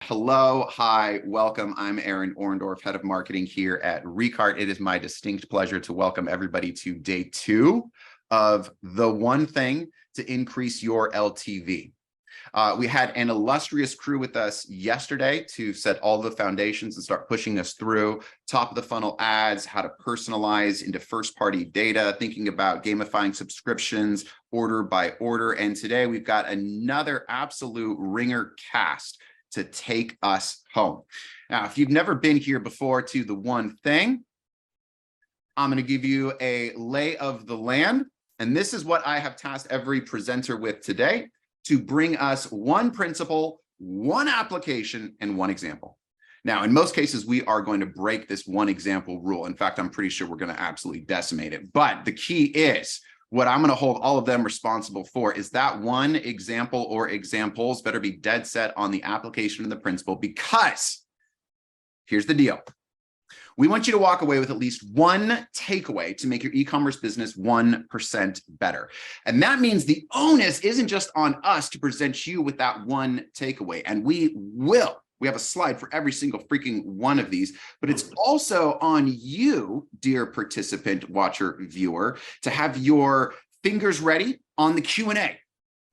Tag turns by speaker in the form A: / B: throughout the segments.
A: Hello, hi, welcome. I'm Aaron Orndorff, head of marketing here at Recart. It is my distinct pleasure to welcome everybody to day 2 of the one thing to increase your LTV. We had an illustrious crew with us yesterday to set all the foundations and start pushing us through top of the funnel ads, how to personalize into first party data, thinking about gamifying subscriptions, order by order. And today we've got another absolute ringer cast to take us home. Now, if you've never been here before to the one thing, I'm going to give you a lay of the land. And this is what I have tasked every presenter with today, to bring us one principle, one application, and one example. Now, in most cases, we are going to break this one example rule. In fact, I'm pretty sure we're going to absolutely decimate it. But the key is, what I'm going to hold all of them responsible for is that one example or examples better be dead set on the application and the principle, because here's the deal. We want you to walk away with at least one takeaway to make your e-commerce business 1% better. And that means the onus isn't just on us to present you with that one takeaway. And we will. We have a slide for every single freaking one of these, but it's also on you, dear participant, watcher, viewer, to have your fingers ready on the Q&A,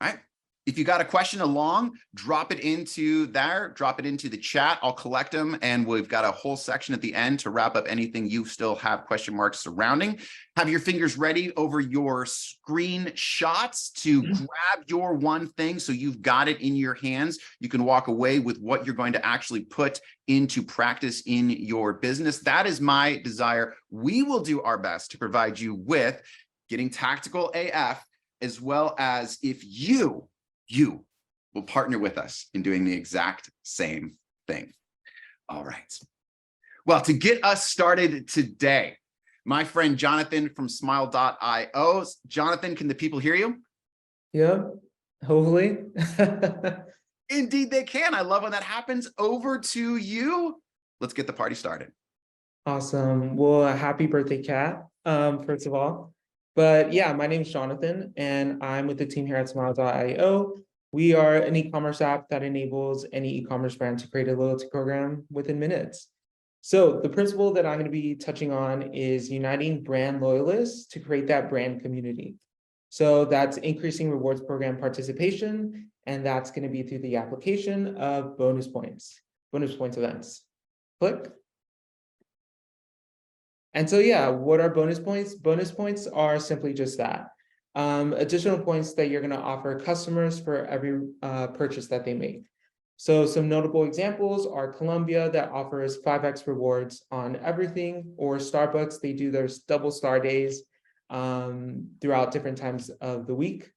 A: right? If you got a question along, drop it into there, drop it into the chat. I'll collect them, and we've got a whole section at the end to wrap up anything you still have question marks surrounding. Have your fingers ready over your screenshots to grab your one thing so you've got it in your hands. You can walk away with what you're going to actually put into practice in your business. That is my desire. We will do our best to provide you with getting tactical AF, as well as if you will partner with us in doing the exact same thing. All right. Well, to get us started today, my friend Jonathan from smile.io. Jonathan, can the people hear you?
B: Yeah, hopefully.
A: Indeed they can. I love when that happens. Over to you. Let's get the party started.
B: Awesome. Well, happy birthday, Kat, first of all. But yeah, my name is Jonathan, and I'm with the team here at smile.io. We are an e-commerce app that enables any e-commerce brand to create a loyalty program within minutes. So the principle that I'm going to be touching on is uniting brand loyalists to create that brand community. So that's increasing rewards program participation, and that's going to be through the application of bonus points events. Click. And so, yeah, what are bonus points? Bonus points are simply just that. Additional points that you're going to offer customers for every purchase that they make. So some notable examples are Columbia, that offers 5x rewards on everything, or Starbucks, they do their double star days throughout different times of the week.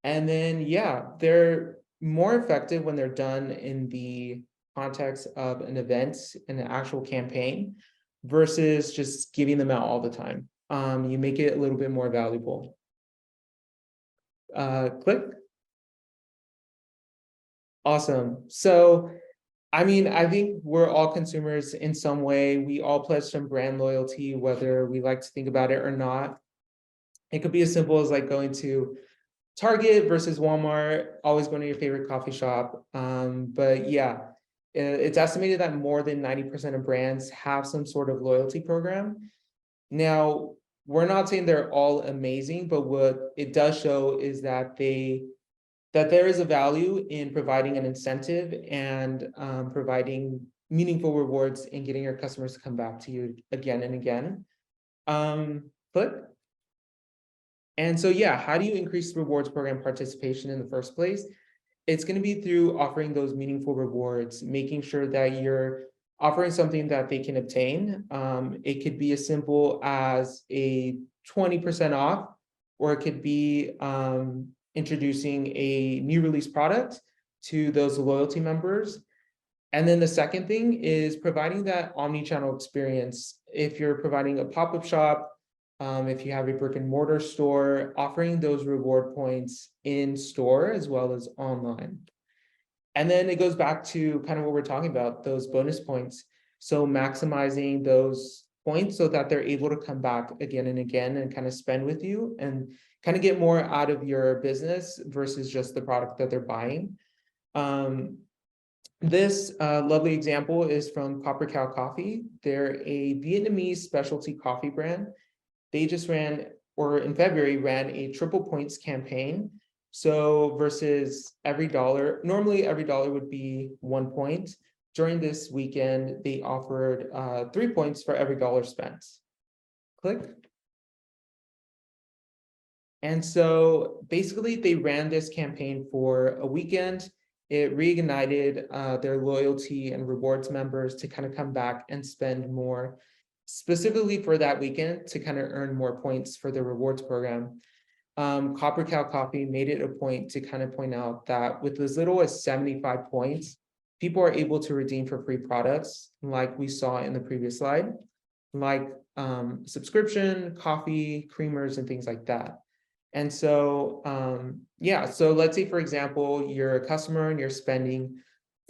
B: And then, yeah, they're more effective when they're done in the context of an event, an actual campaign, versus just giving them out all the time. You make it a little bit more valuable. Click. Awesome. So, I mean, I think we're all consumers in some way. We all pledge some brand loyalty, whether we like to think about it or not. It could be as simple as like going to Target versus Walmart, always going to your favorite coffee shop. But yeah, it's estimated that more than 90% of brands have some sort of loyalty program. Now, we're not saying they're all amazing, but what it does show is that there is a value in providing an incentive and providing meaningful rewards in getting your customers to come back to you again and again. Click. And so, yeah, how do you increase rewards program participation in the first place? It's going to be through offering those meaningful rewards, making sure that you're offering something that they can obtain. It could be as simple as a 20% off, or it could be introducing a new release product to those loyalty members. And then the second thing is providing that omni-channel experience. If you're providing a pop-up shop, if you have a brick and mortar store, offering those reward points in store as well as online. And then it goes back to kind of what we're talking about, those bonus points. So maximizing those points so that they're able to come back again and again and kind of spend with you and kind of get more out of your business versus just the product that they're buying. This lovely example is from Copper Cow Coffee. They're a Vietnamese specialty coffee brand. They just ran, or in February, ran a triple points campaign. So versus every dollar, normally every dollar would be 1 point. During this weekend, they offered 3 points for every dollar spent. Click. And so basically they ran this campaign for a weekend. It reignited their loyalty and rewards members to kind of come back and spend more, specifically for that weekend, to kind of earn more points for the rewards program. Copper Cow Coffee made it a point to kind of point out that with as little as 75 points, people are able to redeem for free products, like we saw in the previous slide, like subscription, coffee, creamers, and things like that. And so, yeah, so let's say, for example, you're a customer and you're spending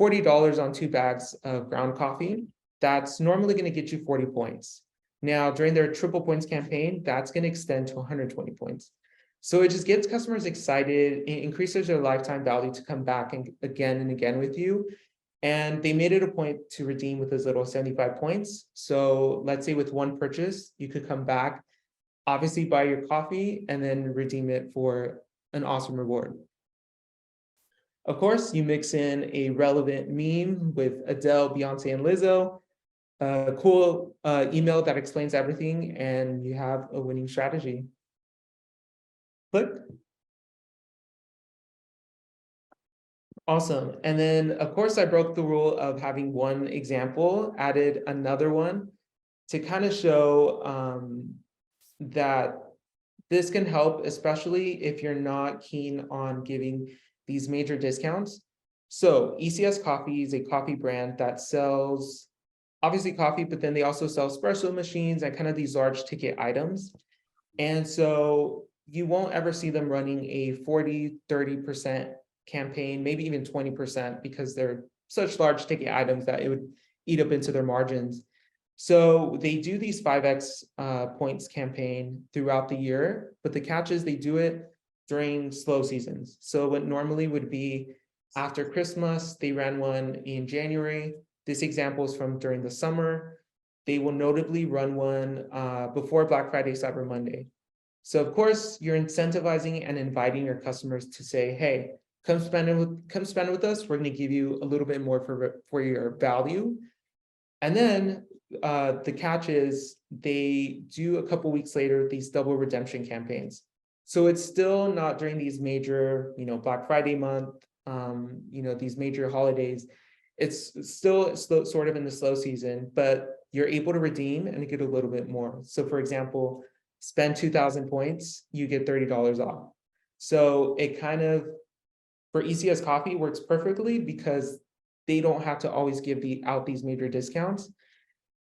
B: $40 on 2 bags of ground coffee. That's normally going to get you 40 points. Now, during their triple points campaign, that's going to extend to 120 points. So it just gets customers excited, it increases their lifetime value to come back and again with you. And they made it a point to redeem with as little as 75 points. So let's say with one purchase, you could come back, obviously buy your coffee, and then redeem it for an awesome reward. Of course, you mix in a relevant meme with Adele, Beyonce, and Lizzo, a cool email that explains everything, and you have a winning strategy. Click. Awesome. And then, of course, I broke the rule of having one example, added another one to kind of show that this can help, especially if you're not keen on giving these major discounts. So ECS Coffee is a coffee brand that sells obviously coffee, but then they also sell espresso machines and kind of these large ticket items. And so you won't ever see them running a 40, 30% campaign, maybe even 20%, because they're such large ticket items that it would eat up into their margins. So they do these 5x points campaign throughout the year, but the catch is they do it during slow seasons. So what normally would be after Christmas, they ran one in January. This example is from during the summer. They will notably run one before Black Friday, Cyber Monday. So of course, you're incentivizing and inviting your customers to say, hey, come spend with us. We're going to give you a little bit more for your value. And then the catch is they do a couple weeks later these double redemption campaigns. So it's still not during these major, Black Friday month, these major holidays. It's still sort of in the slow season, but you're able to redeem and get a little bit more. So for example, spend 2,000 points, you get $30 off. So it kind of, for ECS Coffee, works perfectly because they don't have to always give out these major discounts.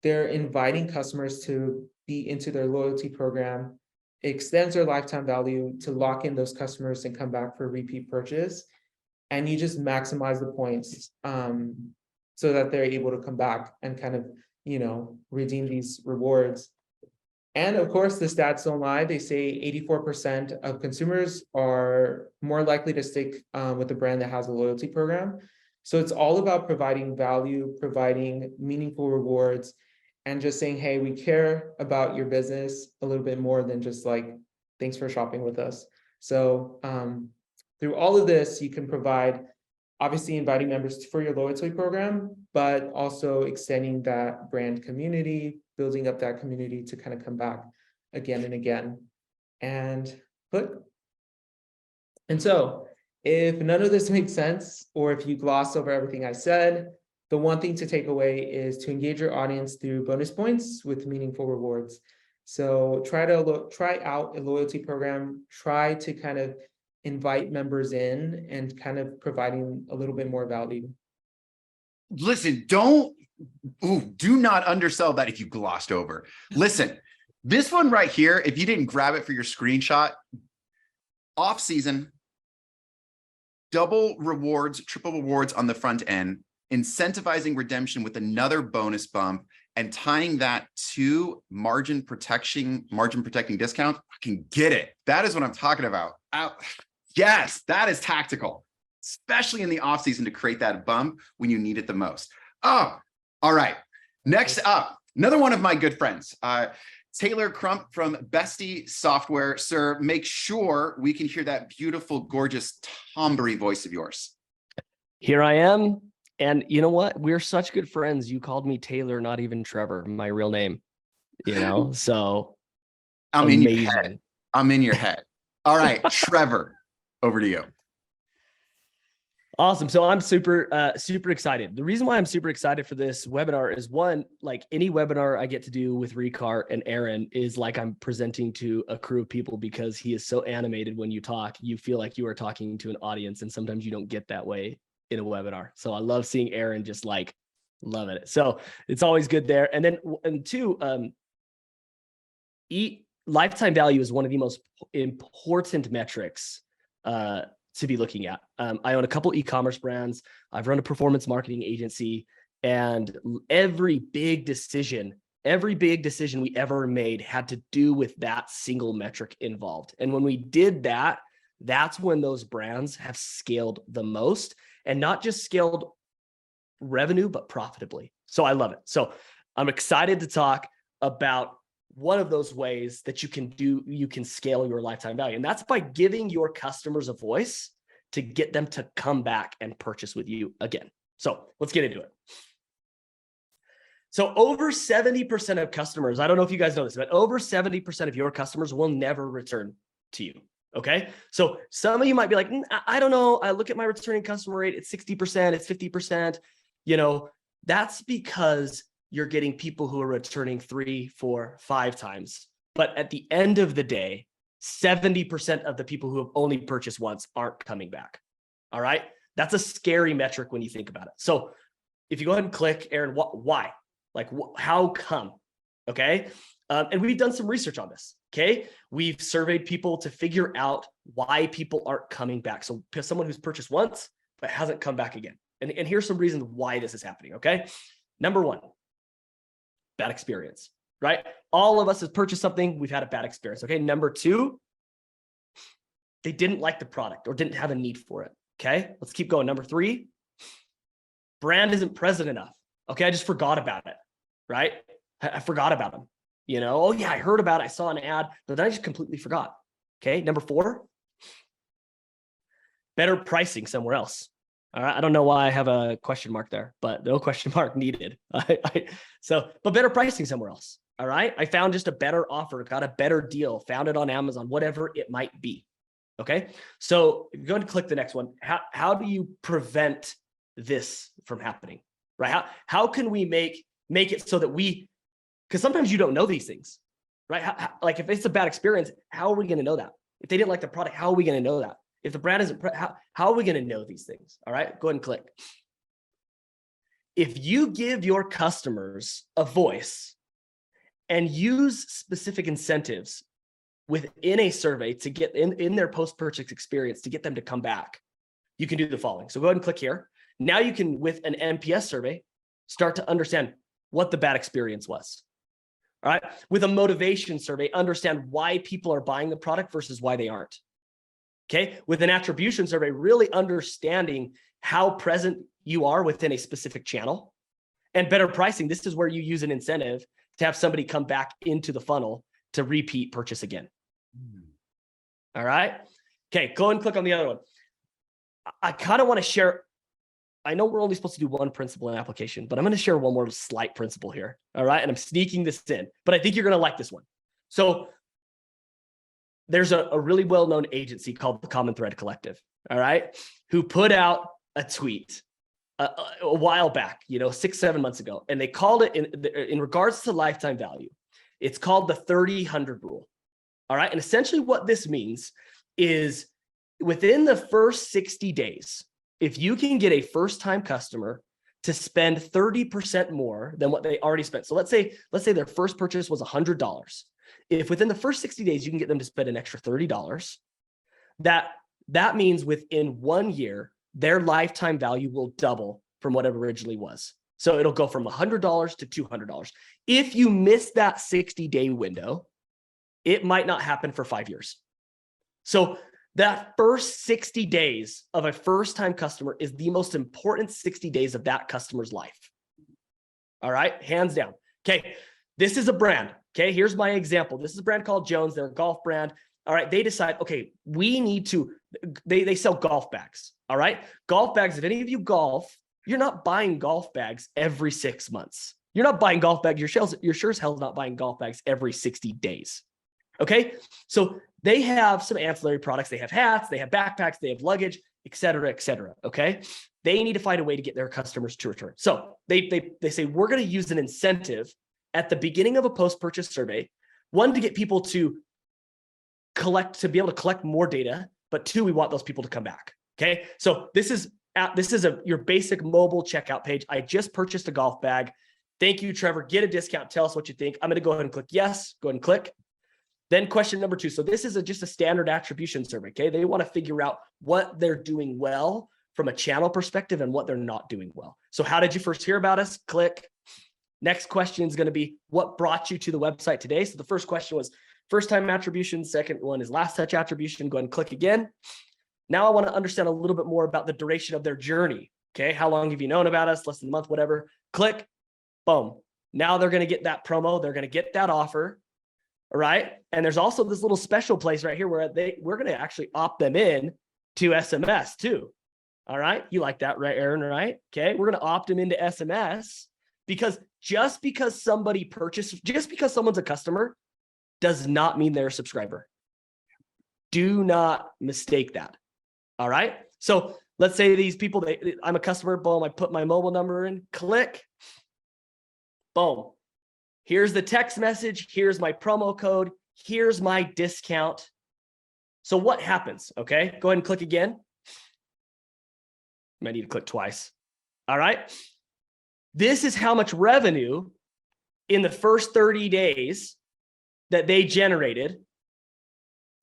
B: They're inviting customers to be into their loyalty program. It extends their lifetime value to lock in those customers and come back for repeat purchase. And you just maximize the points so that they're able to come back and kind of, redeem these rewards. And of course, the stats don't lie. They say 84% of consumers are more likely to stick with a brand that has a loyalty program. So it's all about providing value, providing meaningful rewards, and just saying, hey, we care about your business a little bit more than just like, thanks for shopping with us. So through all of this, you can provide, obviously inviting members for your loyalty program, but also extending that brand community, building up that community to kind of come back again and again. And so if none of this makes sense, or if you gloss over everything I said, the one thing to take away is to engage your audience through bonus points with meaningful rewards. So try out a loyalty program, try to kind of invite members in and kind of providing a little bit more value.
A: Listen, do not undersell that if you glossed over. Listen, this one right here, if you didn't grab it for your screenshot, off season, double rewards, triple rewards on the front end, incentivizing redemption with another bonus bump, and tying that to margin protecting discount. I can get it. That is what I'm talking about. Yes, that is tactical. especially in the off season to create that bump when you need it the most. Oh, all right. Next up, another one of my good friends, Taylor Crump from Bestie Software. Sir, make sure we can hear that beautiful, gorgeous tomboy voice of yours.
C: Here I am. And you know what? We're such good friends. You called me Taylor, not even Trevor, my real name, so
A: I'm
C: amazing.
A: in your head. I'm in your head. All right, Trevor, over to you.
C: Awesome. So I'm super excited. The reason why I'm super excited for this webinar is, one, like any webinar I get to do with Ricart and Aaron is like I'm presenting to a crew of people, because he is so animated when you talk. You feel like you are talking to an audience, and sometimes you don't get that way in a webinar. So I love seeing Aaron just like loving it. So it's always good there. And then, and two, lifetime value is one of the most important metrics to be looking at. I own a couple e-commerce brands. I've run a performance marketing agency, and every big decision we ever made had to do with that single metric involved. And when we did that, that's when those brands have scaled the most, and not just scaled revenue, but profitably. So I love it. So I'm excited to talk about one of those ways that you can scale your lifetime value. And that's by giving your customers a voice to get them to come back and purchase with you again. So let's get into it. So over 70% of customers, I don't know if you guys know this, but over 70% of your customers will never return to you. Okay. So some of you might be like, I don't know. I look at my returning customer rate. It's 60%, it's 50%. That's because you're getting people who are returning 3, 4, 5 times. But at the end of the day, 70% of the people who have only purchased once aren't coming back. All right. That's a scary metric when you think about it. So if you go ahead and click, Aaron, why? Like, how come? Okay. And we've done some research on this. Okay. We've surveyed people to figure out why people aren't coming back. So someone who's purchased once, but hasn't come back again. And here's some reasons why this is happening. Okay. Number one, bad experience, right? All of us have purchased something, we've had a bad experience. Okay. Number two, they didn't like the product or didn't have a need for it. Okay. Let's keep going. Number three, brand isn't present enough. Okay. I just forgot about it, right? I forgot about them. Oh yeah, I heard about it. I saw an ad, but then I just completely forgot. Okay. Number four, better pricing somewhere else. All right. I don't know why I have a question mark there, but no question mark needed. But better pricing somewhere else. All right. I found just a better offer, got a better deal, found it on Amazon, whatever it might be. Okay. So if you go and click the next one, how do you prevent this from happening? Right. How can we make it so that because sometimes you don't know these things, right? Like if it's a bad experience, how are we going to know that? If they didn't like the product, how are we going to know that? If the brand isn't, how are we going to know these things? All right, go ahead and click. If you give your customers a voice and use specific incentives within a survey to get in their post-purchase experience to get them to come back, you can do the following. So go ahead and click here. Now you can, with an NPS survey, start to understand what the bad experience was. All right, with a motivation survey, understand why people are buying the product versus why they aren't. Okay, with an attribution survey, really understanding how present you are within a specific channel. And better pricing, this is where you use an incentive to have somebody come back into the funnel to repeat purchase again. All right. Okay, go and click on the other one. I kind of want to share, I know we're only supposed to do one principle in application, but I'm going to share one more slight principle here. All right, and I'm sneaking this in, but I think you're going to like this one. So there's a really well-known agency called the Common Thread Collective, all right, who put out a tweet a while back, 6-7 months ago, and they called it in regards to lifetime value. It's called the 30-100 rule, all right? And essentially what this means is within the first 60 days, if you can get a first-time customer to spend 30% more than what they already spent. So let's say their first purchase was $100. If within the first 60 days, you can get them to spend an extra $30, that means within 1 year, their lifetime value will double from what it originally was. So it'll go from $100 to $200. If you miss that 60-day window, it might not happen for 5 years. So That first 60 days of a first-time customer is the most important 60 days of that customer's life. All right, hands down. Okay, this is a brand. Okay, here's my example. This is a brand called Jones. They're a golf brand. All right, they decide, okay, we need to, they sell golf bags. All right, golf bags, if any of you golf, you're not buying golf bags every 6 months. You're not buying golf bags. You're sure as hell not buying golf bags every 60 days. Okay, so they have some ancillary products. They have hats, they have backpacks, they have luggage, et cetera, et cetera. Okay, they need to find a way to get their customers to return. So they say, we're going to use an incentive at the beginning of a post-purchase survey, one, to get people to be able to collect more data, but two, we want those people to come back. Okay, so this is your basic mobile checkout page. I just purchased a golf bag. Thank you, Trevor. Get a discount. Tell us what you think. I'm going to go ahead and click yes. Go ahead and click. Then question number 2. So this is just a standard attribution survey. Okay, they want to figure out what they're doing well from a channel perspective and what they're not doing well. So how did you first hear about us? Click. Next question is going to be, what brought you to the website today? So the first question was first time attribution. Second one is last touch attribution. Go ahead and click again. Now I want to understand a little bit more about the duration of their journey. Okay, how long have you known about us? Less than a month, whatever. Click. Boom. Now they're going to get that promo. They're going to get that offer. All right. And there's also this little special place right here where we're going to actually opt them in to SMS too. All right. You like that, right, Aaron? Right. Okay. We're going to opt them into SMS because just because somebody purchased, just because someone's a customer does not mean they're a subscriber. Do not mistake that. All right. So let's say these people, I'm a customer, boom, I put my mobile number in, click, boom. Here's the text message. Here's my promo code. Here's my discount. So what happens? Okay, go ahead and click again. I might need to click twice. All right. This is how much revenue in the first 30 days that they generated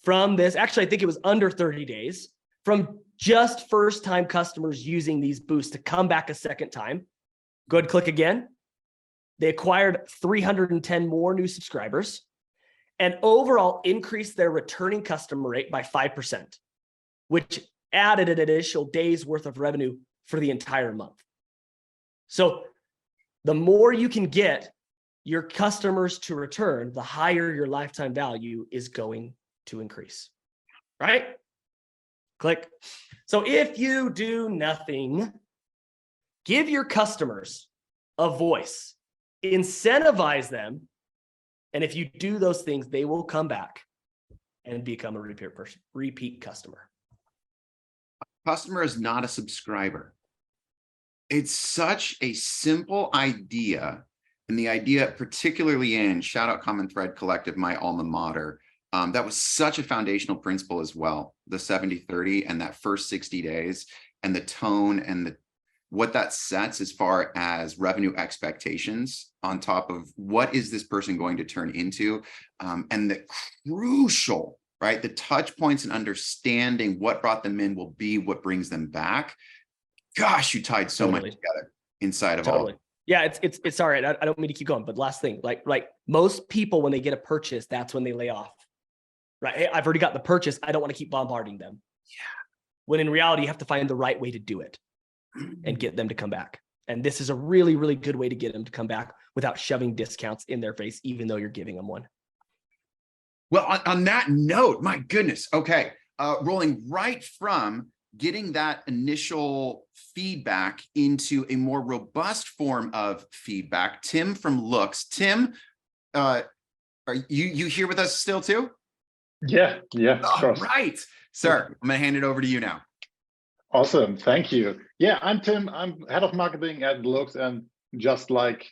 C: from this. Actually, I think it was under 30 days from just first-time customers using these boosts to come back a second time. Go ahead and click again. They acquired 310 more new subscribers and overall increased their returning customer rate by 5%, which added an additional day's worth of revenue for the entire month. So the more you can get your customers to return, the higher your lifetime value is going to increase, right? Click. So if you do nothing, give your customers a voice, incentivize them, and if you do those things, they will come back and become a repeat customer.
A: Customer is not a subscriber. It's such a simple idea, and the idea particularly in shout out Common Thread Collective, my alma mater, that was such a foundational principle as well, the 70-30 and that first 60 days and the tone and what that sets as far as revenue expectations on top of what is this person going to turn into, and the crucial, right, the touch points and understanding what brought them in will be what brings them back. Gosh, you tied so much together inside of all.
C: Yeah, it's all right. I don't mean to keep going, but last thing, like most people, when they get a purchase, that's when they lay off. Right? Hey, I've already got the purchase. I don't want to keep bombarding them. Yeah. When in reality, you have to find the right way to do it and get them to come back. And this is a really, really good way to get them to come back without shoving discounts in their face, even though you're giving them one.
A: Well, on that note, my goodness. Okay. Rolling right from getting that initial feedback into a more robust form of feedback. Tim from Looks. Tim, are you here with us still too?
D: Yeah.
A: All right, sir, I'm going to hand it over to you now.
D: Awesome. Thank you. Yeah, I'm Tim. I'm head of marketing at Looks, and just like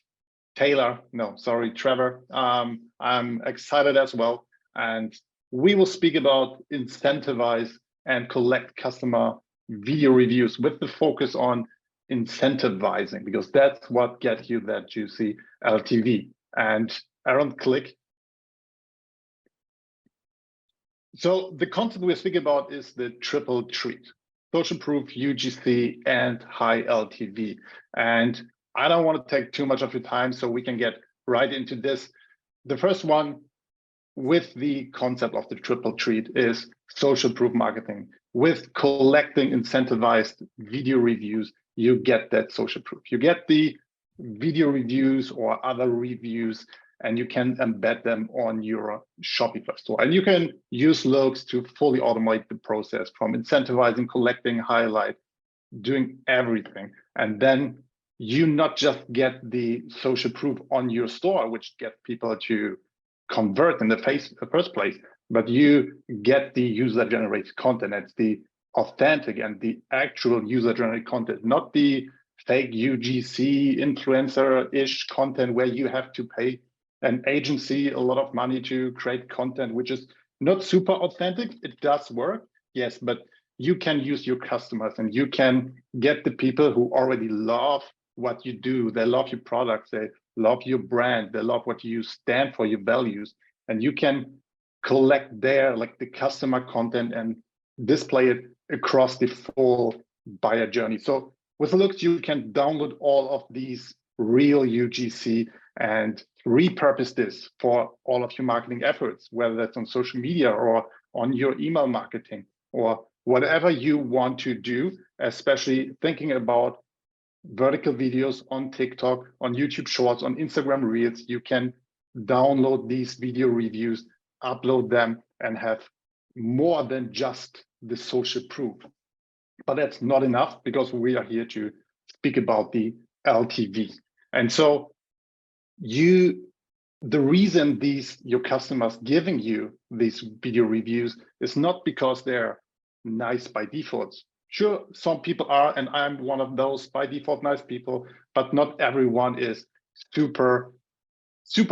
D: Trevor, I'm excited as well. And we will speak about incentivize and collect customer video reviews with the focus on incentivizing, because that's what gets you that juicy LTV. And Aaron, click. So the concept we're speaking about is the triple treat: social proof, UGC, and high LTV. And I don't want to take too much of your time, so we can get right into this. The first one, with the concept of the triple treat is social proof marketing. With collecting incentivized video reviews, you get that social proof. You get the video reviews or other reviews, and you can embed them on your Shopify store. And you can use Loox to fully automate the process from incentivizing, collecting, highlight, doing everything. And then you not just get the social proof on your store, which gets people to convert in the first place, but you get the user-generated content. It's the authentic and the actual user-generated content, not the fake UGC influencer-ish content where you have to pay an agency a lot of money to create content, which is not super authentic. It does work, yes, but you can use your customers and you can get the people who already love what you do. They love your products, they love your brand, they love what you stand for, your values, and you can collect their, like, the customer content and display it across the full buyer journey. So with Loox, you can download all of these real UGC and repurpose this for all of your marketing efforts, whether that's on social media or on your email marketing or whatever you want to do, especially thinking about vertical videos on TikTok, on YouTube Shorts, on Instagram Reels. You can download these video reviews, upload them, and have more than just the social proof. But that's not enough, because we are here to speak about the LTV. And so the reason your customers giving you these video reviews is not because they're nice by default. Sure, some people are, and I'm one of those by default nice people, but not everyone is super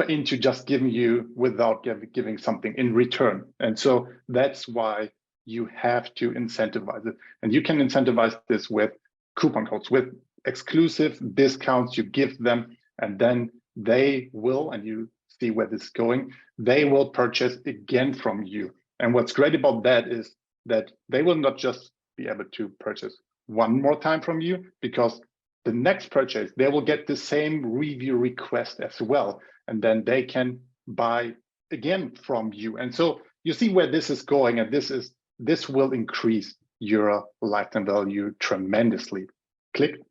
D: into just giving you without giving something in return. And so that's why you have to incentivize it. And you can incentivize this with coupon codes, with exclusive discounts you give them, and then they will, and you see where this is going, they will purchase again from you. And what's great about that is that they will not just be able to purchase one more time from you, because the next purchase, they will get the same review request as well. And then they can buy again from you. And so you see where this is going, and this will increase your lifetime value tremendously. Click.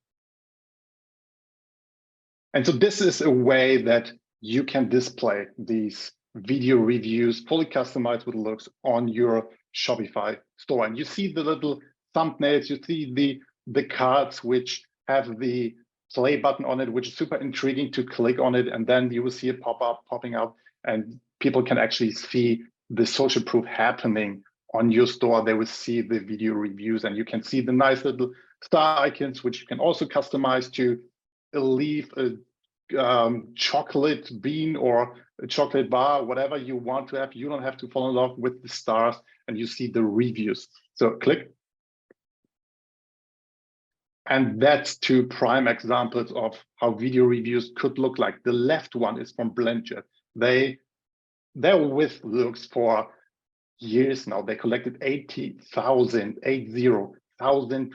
D: And so this is a way that you can display these video reviews fully customized with Loox on your Shopify store. And you see the little thumbnails, you see the cards which have the play button on it, which is super intriguing to click on it. And then you will see it popping up, and people can actually see the social proof happening on your store. They will see the video reviews, and you can see the nice little star icons, which you can also customize to leave a chocolate bean or a chocolate bar, whatever you want to have. You don't have to fall in love with the stars, and you see the reviews. So click. And that's two prime examples of how video reviews could look like. The left one is from Blendjet. They're with Loox for years now. They collected 80,000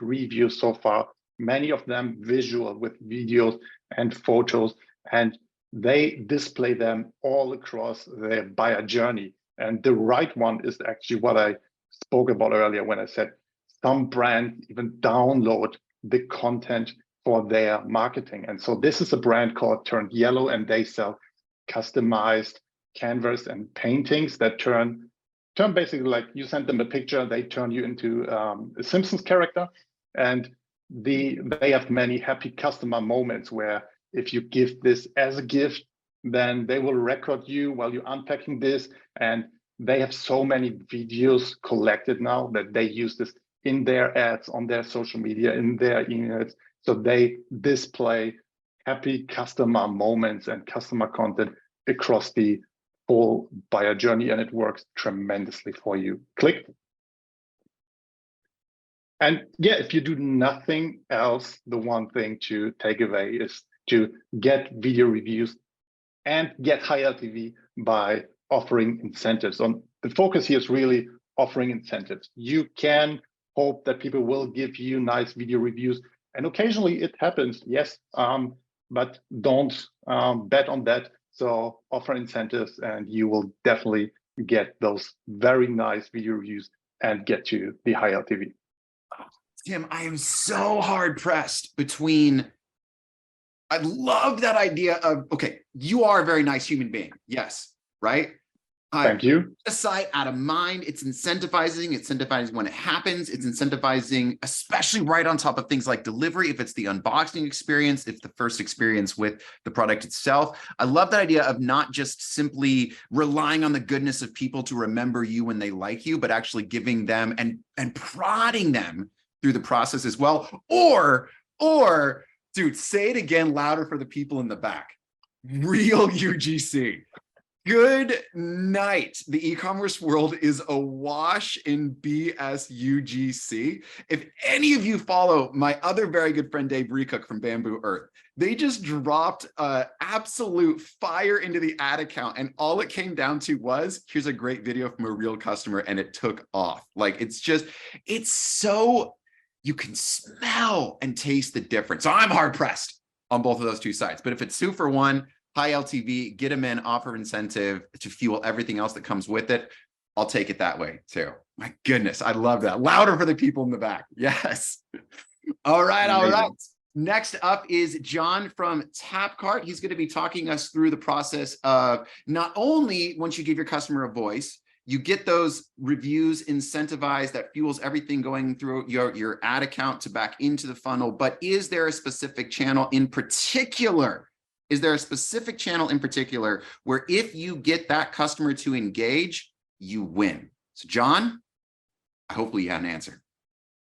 D: reviews so far, many of them visual with videos and photos, and they display them all across their buyer journey. And the right one is actually what I spoke about earlier when I said some brands even download the content for their marketing. And so this is a brand called Turned Yellow, and they sell customized canvas and paintings that turn basically, like, you send them a picture, they turn you into a Simpsons character. And they have many happy customer moments where if you give this as a gift, then they will record you while you're unpacking this. And they have so many videos collected now that they use this in their ads, on their social media, in their emails. So they display happy customer moments and customer content across the whole buyer journey, and it works tremendously for you. Click. And yeah, if you do nothing else, the one thing to take away is to get video reviews and get high LTV by offering incentives. The focus here is really offering incentives. You can hope that people will give you nice video reviews, and occasionally it happens, yes, but don't bet on that. So offer incentives, and you will definitely get those very nice video reviews and get you the high LTV.
A: Tim, I am so hard pressed between. I love that idea of, okay, you are a very nice human being. Yes, right?
D: Thank you.
A: Aside, out of mind, it's incentivizing when it happens. It's incentivizing, especially right on top of things like delivery, if it's the unboxing experience, if the first experience with the product itself. I love that idea of not just simply relying on the goodness of people to remember you when they like you, but actually giving them and prodding them through the process as well. Or, dude, say it again louder for the people in the back. Real UGC. Good night. The e-commerce world is awash in BSUGC. If any of you follow my other very good friend, Dave Recook from Bamboo Earth, they just dropped absolute fire into the ad account. And all it came down to was, here's a great video from a real customer, and it took off. Like, it's so, you can smell and taste the difference. So I'm hard pressed on both of those two sides. But if it's 2 for 1, high LTV, get them in, offer incentive to fuel everything else that comes with it, I'll take it that way too. My goodness, I love that. Louder for the people in the back. Yes. All right, all right. Next up is John from Tapcart. He's going to be talking us through the process of not only once you give your customer a voice, you get those reviews incentivized that fuels everything going through your ad account to back into the funnel, but is there a specific channel in particular? Is there a specific channel in particular where if you get that customer to engage, you win? So John, hopefully you had an answer.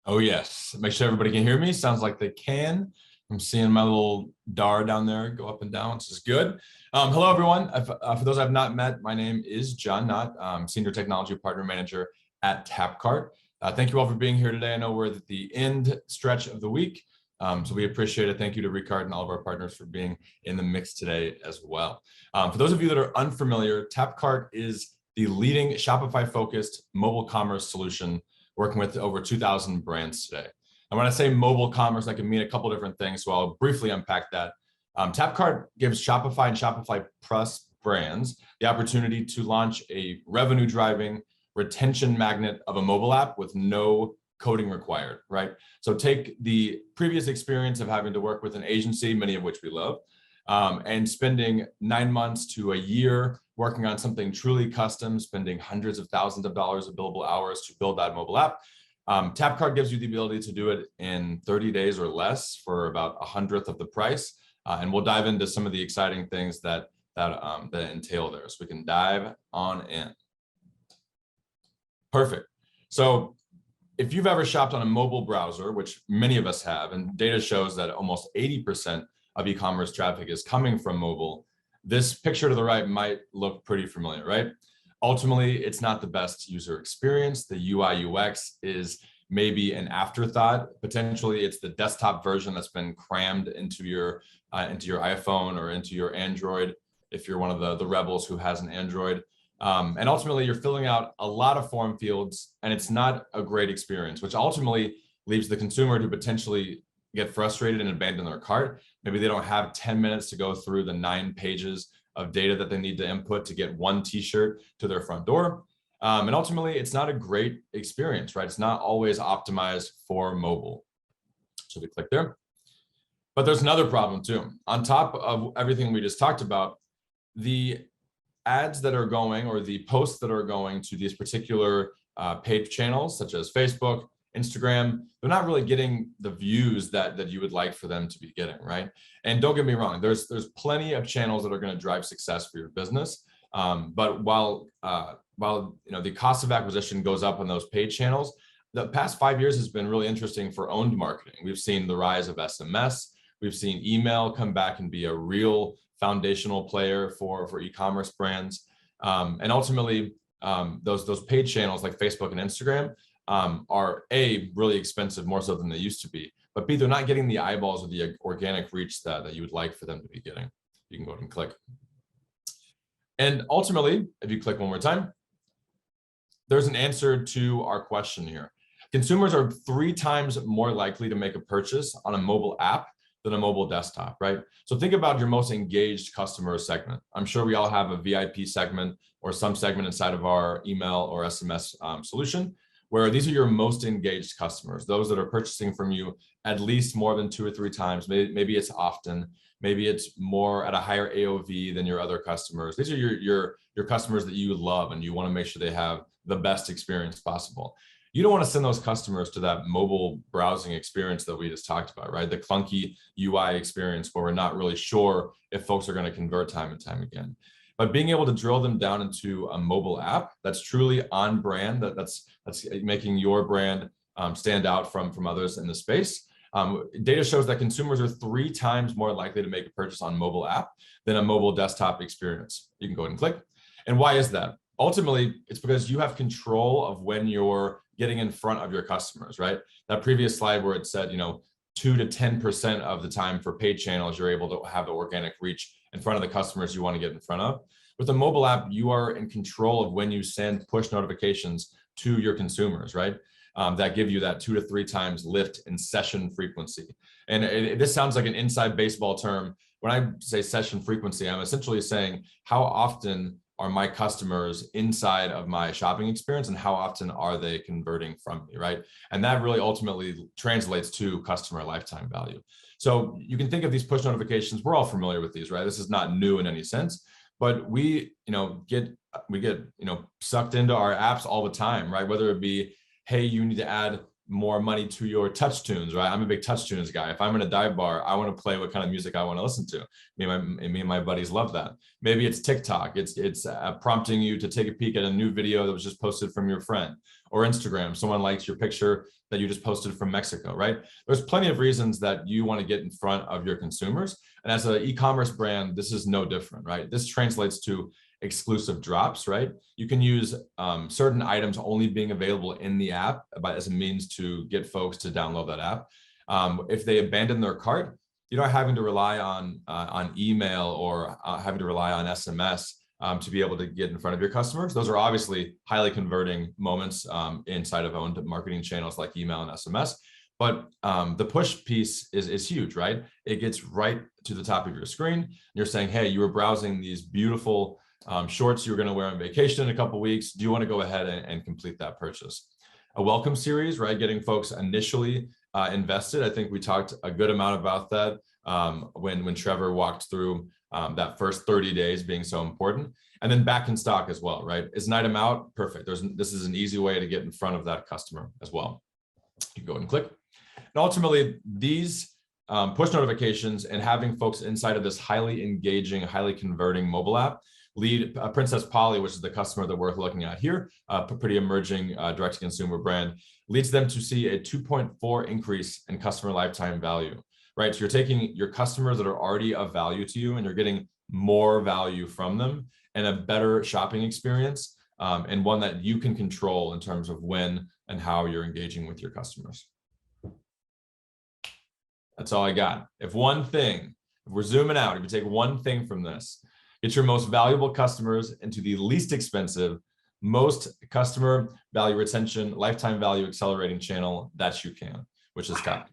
E: Oh yes, make sure everybody can hear me. Sounds like they can. I'm seeing my little DAR down there go up and down, which is good. Hello everyone. For those I've not met, my name is John Knott. I'm Senior Technology Partner Manager at Tapcart. Thank you all for being here today. I know we're at the end stretch of the week. So we appreciate it. Thank you to Ricard and all of our partners for being in the mix today as well. For those of you that are unfamiliar, Tapcart is the leading Shopify-focused mobile commerce solution, working with over 2,000 brands today. And when I say mobile commerce, that can mean a couple different things, so I'll briefly unpack that. Tapcart gives Shopify and Shopify Plus brands the opportunity to launch a revenue-driving retention magnet of a mobile app with no coding required, right? So take the previous experience of having to work with an agency, many of which we love, and spending 9 months to a year working on something truly custom, spending hundreds of thousands of dollars of billable hours to build that mobile app. Tapcart gives you the ability to do it in 30 days or less for about 1/100th of the price. And we'll dive into some of the exciting things that entail there. So we can dive on in. Perfect. So if you've ever shopped on a mobile browser, which many of us have, and data shows that almost 80% of e-commerce traffic is coming from mobile, this picture to the right might look pretty familiar, right? Ultimately, it's not the best user experience. The UI UX is maybe an afterthought. Potentially, it's the desktop version that's been crammed into your iPhone or into your Android, if you're one of the rebels who has an Android. And ultimately, you're filling out a lot of form fields, and it's not a great experience, which ultimately leaves the consumer to potentially get frustrated and abandon their cart. Maybe they don't have 10 minutes to go through the 9 pages of data that they need to input to get one t-shirt to their front door. And ultimately, it's not a great experience, right? It's not always optimized for mobile. So we click there. But there's another problem too. On top of everything we just talked about, the ads that are going, or the posts that are going to these particular paid channels, such as Facebook, Instagram, they're not really getting the views that you would like for them to be getting, right? And don't get me wrong, there's plenty of channels that are going to drive success for your business. But while the cost of acquisition goes up on those paid channels, the past 5 years has been really interesting for owned marketing. We've seen the rise of SMS. We've seen email come back and be a real foundational player for e-commerce brands. And ultimately, those paid channels like Facebook and Instagram are A, really expensive, more so than they used to be, but B, they're not getting the eyeballs or the organic reach that you would like for them to be getting. You can go ahead and click. And ultimately, if you click one more time, there's an answer to our question here. Consumers are 3 times more likely to make a purchase on a mobile app than a mobile desktop, right? So think about your most engaged customer segment. I'm sure we all have a VIP segment or some segment inside of our email or SMS solution, where these are your most engaged customers, those that are purchasing from you at least more than 2 or 3 times. Maybe it's often, maybe it's more at a higher AOV than your other customers. These are your customers that you love, and you want to make sure they have the best experience possible. You don't want to send those customers to that mobile browsing experience that we just talked about, right? The clunky UI experience where we're not really sure if folks are going to convert time and time again. But being able to drill them down into a mobile app that's truly on brand, that's making your brand stand out from others in the space. Data shows that consumers are 3 times more likely to make a purchase on mobile app than a mobile desktop experience. You can go ahead and click. And why is that? Ultimately, it's because you have control of when you're getting in front of your customers, right? That previous slide where it said, 2 to 10% of the time for paid channels, you're able to have the organic reach in front of the customers you want to get in front of. With a mobile app, you are in control of when you send push notifications to your consumers, right? That give you that 2 to 3 times lift in session frequency. And this sounds like an inside baseball term. When I say session frequency, I'm essentially saying how often are my customers inside of my shopping experience and how often are they converting from me, right? And that really ultimately translates to customer lifetime value. So you can think of these push notifications. We're all familiar with these, right? This is not new in any sense, but we get sucked into our apps all the time, right? Whether it be, hey, you need to add more money to your touch tunes, right? I'm a big touch tunes guy. If I'm in a dive bar, I want to play what kind of music I want to listen to. Me and my buddies love that. Maybe it's TikTok. It's prompting you to take a peek at a new video that was just posted from your friend, or Instagram. Someone likes your picture that you just posted from Mexico, right? There's plenty of reasons that you want to get in front of your consumers. And as an e-commerce brand, this is no different, right? This translates to exclusive drops, right? You can use certain items only being available in the app as a means to get folks to download that app. If they abandon their cart, you're not having to rely on email or having to rely on SMS to be able to get in front of your customers. Those are obviously highly converting moments inside of owned marketing channels like email and SMS. But the push piece is huge, right? It gets right to the top of your screen. You're saying, hey, you were browsing these beautiful shorts you're going to wear on vacation in a couple of weeks. Do you want to go ahead and complete that purchase? A welcome series, right? Getting folks initially invested. I think we talked a good amount about that when Trevor walked through that first 30 days being so important. And then back in stock as well, right? Is an item out? Perfect. This is an easy way to get in front of that customer as well. You can go ahead and click. And ultimately, these push notifications and having folks inside of this highly engaging, highly converting mobile app lead Princess Polly, which is the customer that we're looking at here, a pretty emerging direct-to-consumer brand, leads them to see a 2.4 increase in customer lifetime value, right? So you're taking your customers that are already of value to you and you're getting more value from them and a better shopping experience, and one that you can control in terms of when and how you're engaging with your customers. That's all I got. If we're zooming out, if you take one thing from this, get your most valuable customers into the least expensive, most customer value retention, lifetime value accelerating channel that you can, which is top.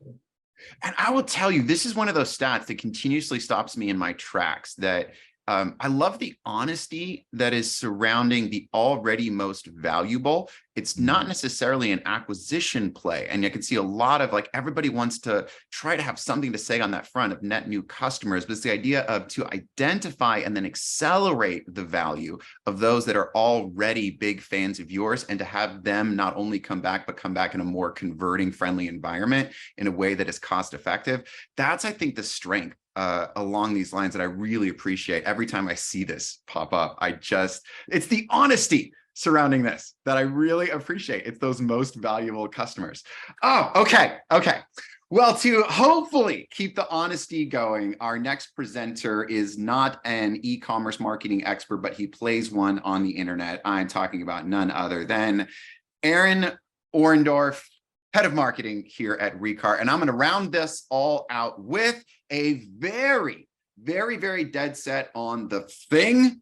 A: And I will tell you, this is one of those stats that continuously stops me in my tracks, that I love the honesty that is surrounding the already most valuable. It's not necessarily an acquisition play. And you can see a lot of everybody wants to try to have something to say on that front of net new customers, but it's the idea of to identify and then accelerate the value of those that are already big fans of yours, and to have them not only come back, but come back in a more converting friendly environment in a way that is cost effective. That's, I think, the strength along these lines that I really appreciate. Every time I see this pop up, it's the honesty surrounding this that I really appreciate. It's those most valuable customers. Oh, okay. Well, to hopefully keep the honesty going, our next presenter is not an e-commerce marketing expert, but he plays one on the internet. I'm talking about none other than Aaron Orndorff, head of marketing here at Recart. And I'm going to round this all out with a very, very, very dead set on the thing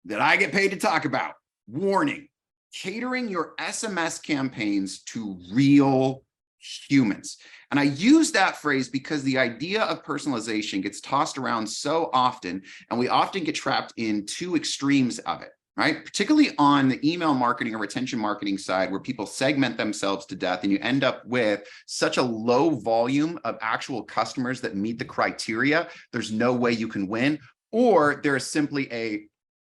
A: that I get paid to talk about. Warning: catering your SMS campaigns to real humans. And I use that phrase because the idea of personalization gets tossed around so often, and we often get trapped in two extremes of it, right? Particularly on the email marketing or retention marketing side, where people segment themselves to death and you end up with such a low volume of actual customers that meet the criteria, there's no way you can win. Or there is simply a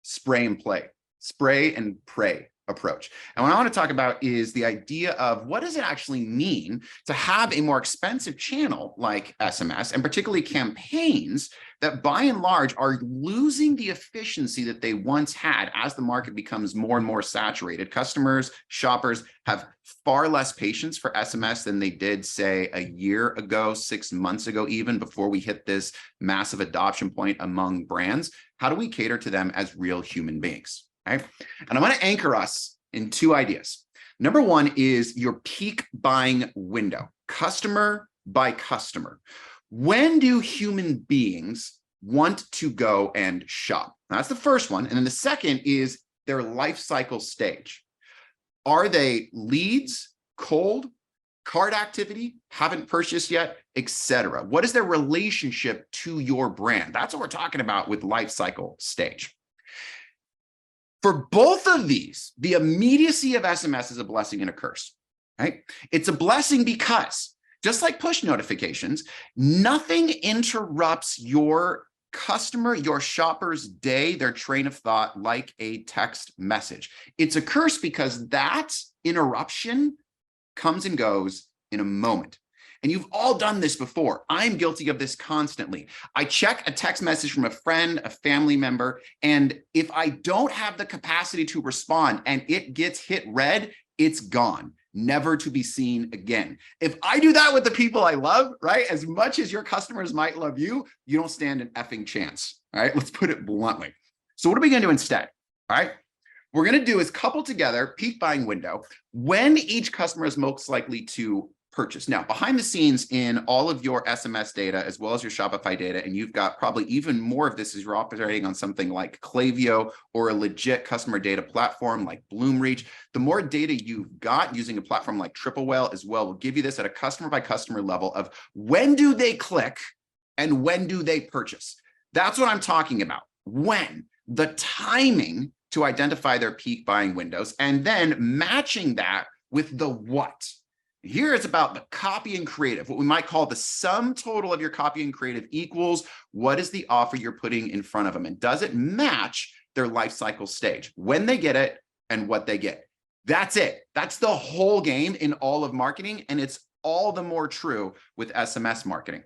A: spray and pray approach. And what I want to talk about is the idea of what does it actually mean to have a more expensive channel like SMS, and particularly campaigns that by and large are losing the efficiency that they once had as the market becomes more and more saturated. Customers, shoppers have far less patience for SMS than they did, say, a year ago, 6 months ago, even before we hit this massive adoption point among brands. How do we cater to them as real human beings? Right? And I want to anchor us in two ideas. Number one is your peak buying window, customer by customer. When do human beings want to go and shop? That's the first one. And then the second is their life cycle stage. Are they leads, cold, cart activity, haven't purchased yet, etc.? What is their relationship to your brand? That's what we're talking about with life cycle stage. For both of these, the immediacy of SMS is a blessing and a curse, right? It's a blessing because just like push notifications, nothing interrupts your customer, your shopper's day, their train of thought like a text message. It's a curse because that interruption comes and goes in a moment. And you've all done this before. I'm guilty of this constantly. I check a text message from a friend, a family member, and if I don't have the capacity to respond and it gets hit red, it's gone, never to be seen again. If I do that with the people I love, right, as much as your customers might love you, you don't stand an effing chance, all right? Let's put it bluntly. So what are we gonna do instead, all right? What we're gonna do is couple together peak buying window, when each customer is most likely to purchase. Now, behind the scenes in all of your SMS data, as well as your Shopify data, and you've got probably even more of this as you're operating on something like Klaviyo or a legit customer data platform like Bloomreach, the more data you've got using a platform like Triple Whale as well will give you this at a customer by customer level of when do they click and when do they purchase. That's what I'm talking about. When, the timing to identify their peak buying windows, and then matching that with the what. Here it's about the copy and creative, what we might call the sum total of your copy and creative equals what is the offer you're putting in front of them, and does it match their life cycle stage, when they get it and what they get. That's it. That's the whole game in all of marketing, and it's all the more true with SMS marketing.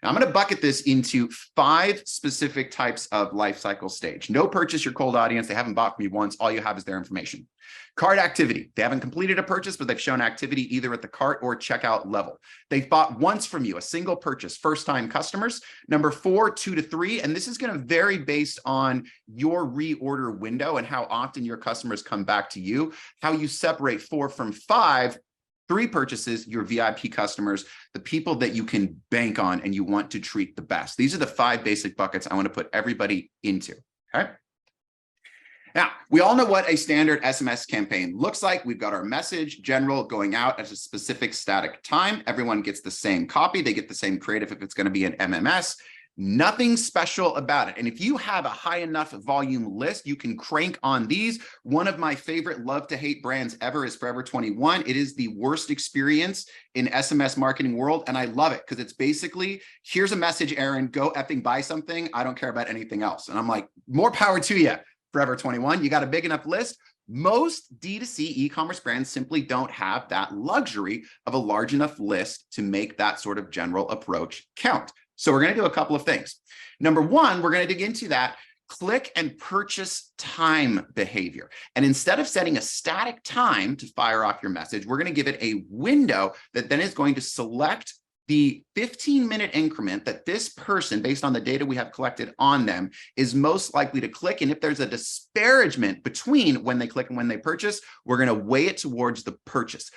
A: Now, I'm going to bucket this into 5 specific types of life cycle stage. No purchase, your cold audience. They haven't bought from you once. All you have is their information. Cart activity. They haven't completed a purchase, but they've shown activity either at the cart or checkout level. They've bought once from you, a single purchase, first-time customers. Number 4, 2 to 3. And this is going to vary based on your reorder window and how often your customers come back to you. How you separate 4 from 5. 3 purchases, your VIP customers, the people that you can bank on and you want to treat the best. These are the 5 basic buckets I want to put everybody into, okay? Now, we all know what a standard SMS campaign looks like. We've got our message, general, going out at a specific static time. Everyone gets the same copy. They get the same creative if it's going to be an MMS. Nothing special about it. And if you have a high enough volume list, you can crank on these. One of my favorite love to hate brands ever is Forever 21. It is the worst experience in SMS marketing world. And I love it because it's basically, here's a message, Aaron, go effing buy something. I don't care about anything else. And I'm like, more power to you, Forever 21. You got a big enough list. Most D2C e-commerce brands simply don't have that luxury of a large enough list to make that sort of general approach count. So we're going to do a couple of things. Number 1, we're going to dig into that click and purchase time behavior. And instead of setting a static time to fire off your message, we're going to give it a window that then is going to select the 15-minute increment that this person, based on the data we have collected on them, is most likely to click. And if there's a disparagement between when they click and when they purchase, we're going to weigh it towards the purchase.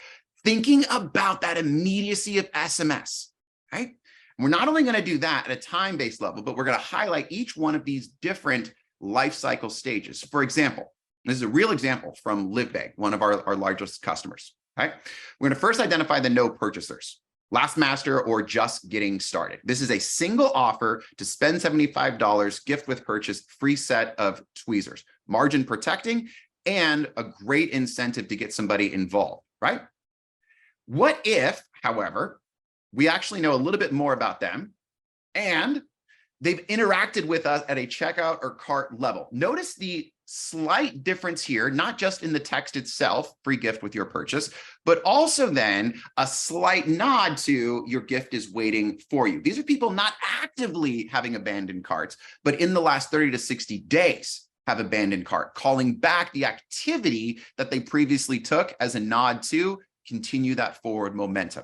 A: Thinking about that immediacy of SMS, right? We're not only going to do that at a time-based level, but we're going to highlight each one of these different life cycle stages. For example, this is a real example from LiveBay, one of our largest customers. Okay. We're going to first identify the no purchasers. Last master or just getting started. This is a single offer to spend $75, gift with purchase, free set of tweezers, margin protecting, and a great incentive to get somebody involved, right? What if, however, we actually know a little bit more about them and they've interacted with us at a checkout or cart level? Notice the slight difference here, not just in the text itself, free gift with your purchase, but also then a slight nod to your gift is waiting for you. These are people not actively having abandoned carts, but in the last 30 to 60 days have abandoned cart, calling back the activity that they previously took as a nod to continue that forward momentum.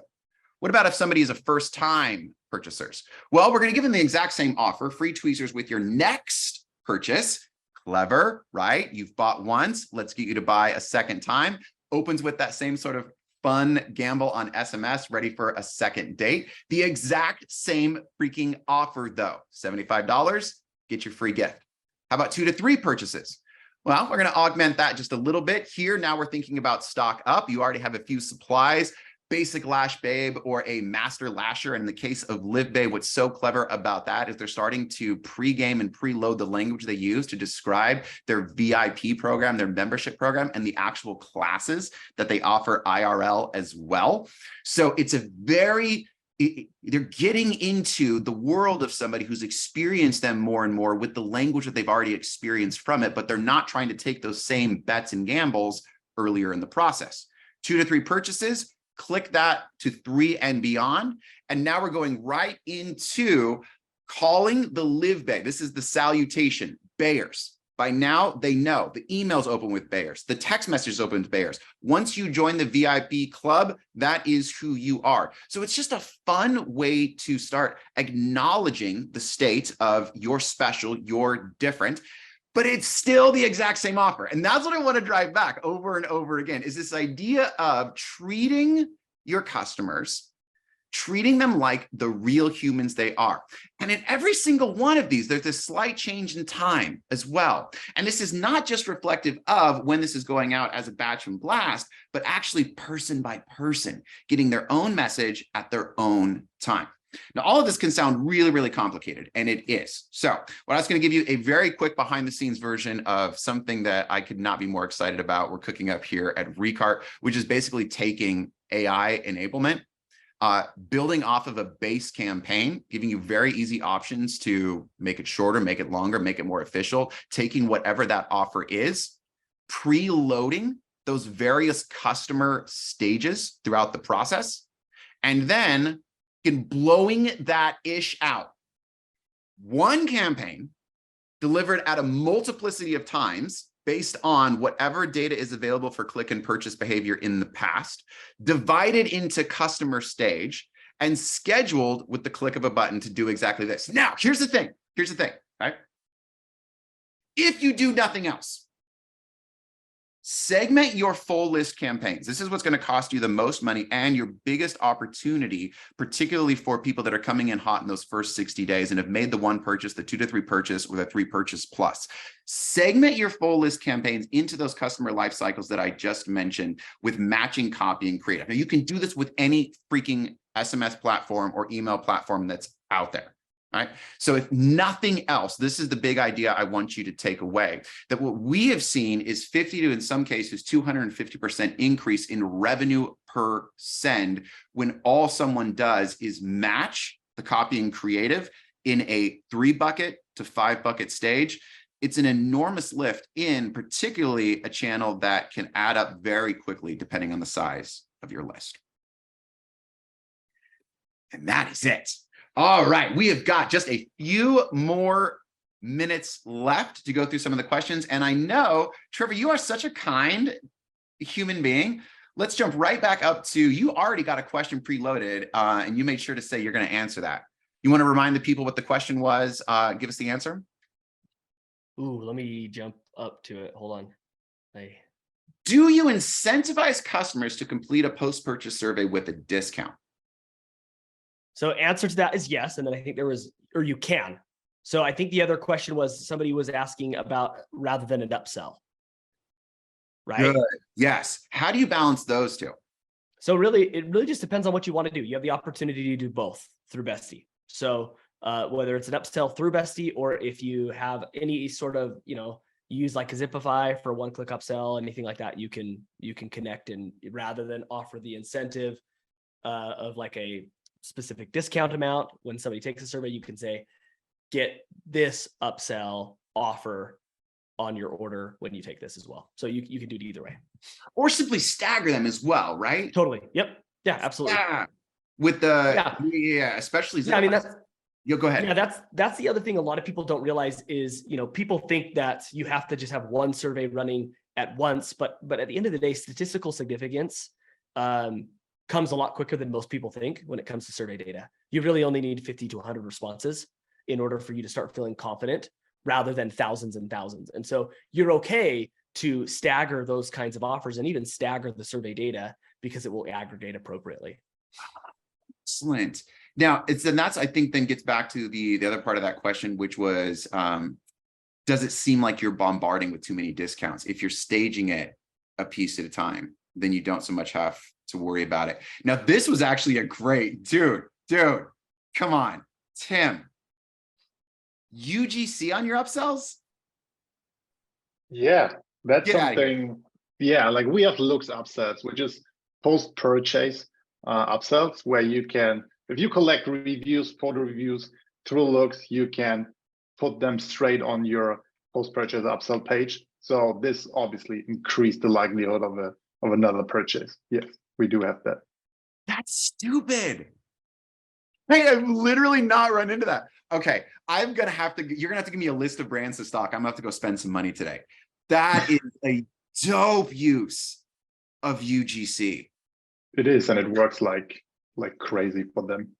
A: What about if somebody is a first-time purchasers? Well, we're going to give them the exact same offer, free tweezers with your next purchase. Clever, right? You've bought once, let's get you to buy a second time. Opens with that same sort of fun gamble on SMS, ready for a second date. The exact same freaking offer though, $75, get your free gift. How about 2 to 3 purchases? Well, we're going to augment that just a little bit here. Now we're thinking about stock up. You already have a few supplies. Basic Lash Babe or a Master Lasher. And in the case of Live Babe, what's so clever about that is they're starting to pre-game and preload the language they use to describe their VIP program, their membership program, and the actual classes that they offer IRL as well. So it's a they're getting into the world of somebody who's experienced them more and more with the language that they've already experienced from it, but they're not trying to take those same bets and gambles earlier in the process. 2 to 3 purchases, click that to 3 and beyond. And now we're going right into calling the Live Bay. This is the salutation, Bayers. By now, they know the email's open with Bayers. The text message is open with Bayers. Once you join the VIP club, that is who you are. So it's just a fun way to start acknowledging the state of you're special, you're different, but it's still the exact same offer. And that's what I want to drive back over and over again, is this idea of treating your customers, treating them like the real humans they are. And in every single one of these, there's a slight change in time as well. And this is not just reflective of when this is going out as a batch and blast, but actually person by person, getting their own message at their own time. Now, all of this can sound really, really complicated, and it is. So what I was going to give you a very quick behind the scenes version of something that I could not be more excited about. We're cooking up here at Recart, which is basically taking AI enablement, building off of a base campaign, giving you very easy options to make it shorter, make it longer, make it more official, taking whatever that offer is, preloading those various customer stages throughout the process, and then blowing that ish out. One campaign delivered at a multiplicity of times based on whatever data is available for click and purchase behavior in the past, divided into customer stage and scheduled with the click of a button to do exactly this. Now, here's the thing, right? If you do nothing else, segment your full list campaigns. This is what's going to cost you the most money and your biggest opportunity, particularly for people that are coming in hot in those first 60 days and have made the 1 purchase, the 2 to 3 purchase, or the 3 purchase plus. Segment your full list campaigns into those customer life cycles that I just mentioned with matching copy and creative. Now, you can do this with any freaking SMS platform or email platform that's out there. Right? So if nothing else, this is the big idea I want you to take away, that what we have seen is 50 to, in some cases, 250% increase in revenue per send when all someone does is match the copy and creative in a 3 bucket to 5 bucket stage. It's an enormous lift in particularly a channel that can add up very quickly depending on the size of your list. And that is it. All right, we have got just a few more minutes left to go through some of the questions. And I know, Trevor, you are such a kind human being. Let's jump right back up to, you already got a question preloaded and you made sure to say you're going to answer that. You want to remind the people what the question was? Give us the answer.
C: Ooh, let me jump up to it. Hold on.
A: Do you incentivize customers to complete a post-purchase survey with a discount?
C: So answer to that is yes. And then I think there was, or you can. So I think the other question was somebody was asking about rather than an upsell. Right?
A: Good. Yes. How do you balance those two?
C: So really, it really just depends on what you want to do. You have the opportunity to do both through Bestie. So whether it's an upsell through Bestie, or if you have any sort of, you use like a Zipify for one-click upsell, anything like that, you can connect, and rather than offer the incentive of like a specific discount amount when somebody takes a survey, you can say, get this upsell offer on your order when you take this as well. So you can do it either way.
A: Or simply stagger them as well, right?
C: Totally. Yep. Yeah, absolutely.
A: Yeah. With the especially
C: Yeah, I mean, that's
A: go ahead.
C: Yeah, that's the other thing a lot of people don't realize is, people think that you have to just have one survey running at once, but at the end of the day, statistical significance comes a lot quicker than most people think when it comes to survey data. You really only need 50 to 100 responses in order for you to start feeling confident, rather than thousands and thousands. And so you're okay to stagger those kinds of offers and even stagger the survey data, because it will aggregate appropriately.
A: Excellent. Now that's I think then gets back to the other part of that question, which was, does it seem like you're bombarding with too many discounts? If you're staging it a piece at a time, then you don't so much have to worry about it. Now, this was actually a great dude, come on, Tim, UGC on your upsells?
D: Yeah, that's
A: Get outta here.
D: something. Yeah, like we have looks upsells, which is post-purchase upsells, where you can, if you collect reviews, photo reviews through looks, you can put them straight on your post-purchase upsell page. So this obviously increased the likelihood of another purchase. Yes, we do have that.
A: That's stupid. Hey, I've literally not run into that. Okay, you're gonna have to give me a list of brands to stock. I'm gonna have to go spend some money today. That is a dope use of UGC.
D: It is, and it works like crazy for them.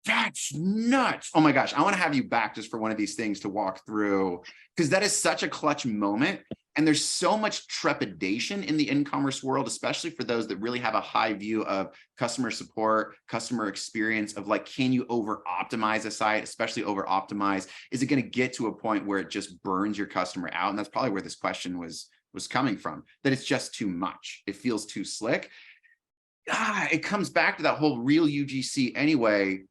A: That's nuts. Oh my gosh, I want to have you back just for one of these things to walk through, because that is such a clutch moment. And there's so much trepidation in the e-commerce world, especially for those that really have a high view of customer support, customer experience, of like, can you over optimize a site, especially over optimize? Is it going to get to a point where it just burns your customer out? And that's probably where this question was coming from, that it's just too much. It feels too slick. It comes back to that whole real UGC anyway,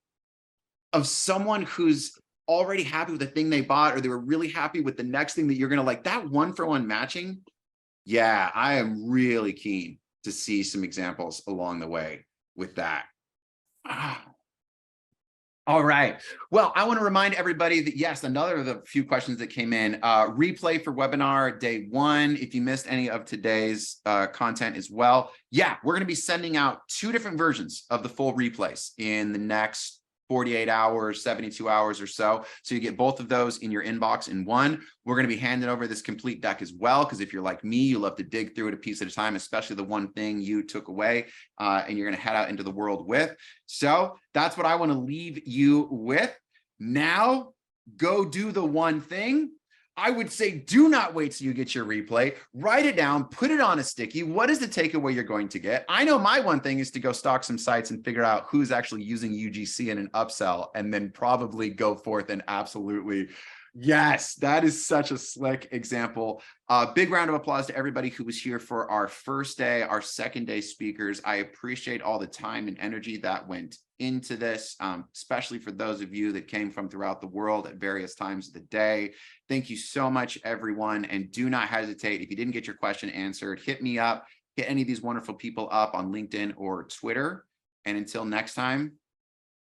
A: of someone who's already happy with the thing they bought, or they were really happy with the next thing that you're going to like, that 1-for-1 matching. Yeah, I am really keen to see some examples along the way with that. All right. Well, I want to remind everybody that, yes, another of the few questions that came in, replay for webinar day 1. If you missed any of today's content as well, yeah, we're going to be sending out 2 different versions of the full replays in the next 48 hours, 72 hours or so. So you get both of those in your inbox in one. We're going to be handing over this complete deck as well, because if you're like me, you love to dig through it a piece at a time, especially the one thing you took away and you're going to head out into the world with. So that's what I want to leave you with. Now, go do the one thing. I would say do not wait till you get your replay. Write it down, put it on a sticky. What is the takeaway you're going to get? I know my one thing is to go stalk some sites and figure out who's actually using UGC in an upsell, and then probably go forth and absolutely, yes, that is such a slick example. Big round of applause to everybody who was here for our first day, our second day speakers. I appreciate all the time and energy that went into this, especially for those of you that came from throughout the world at various times of the day. Thank you so much, everyone. And do not hesitate. If you didn't get your question answered, hit me up, hit any of these wonderful people up on LinkedIn or Twitter. And until next time,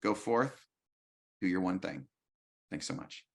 A: go forth, do your one thing. Thanks so much.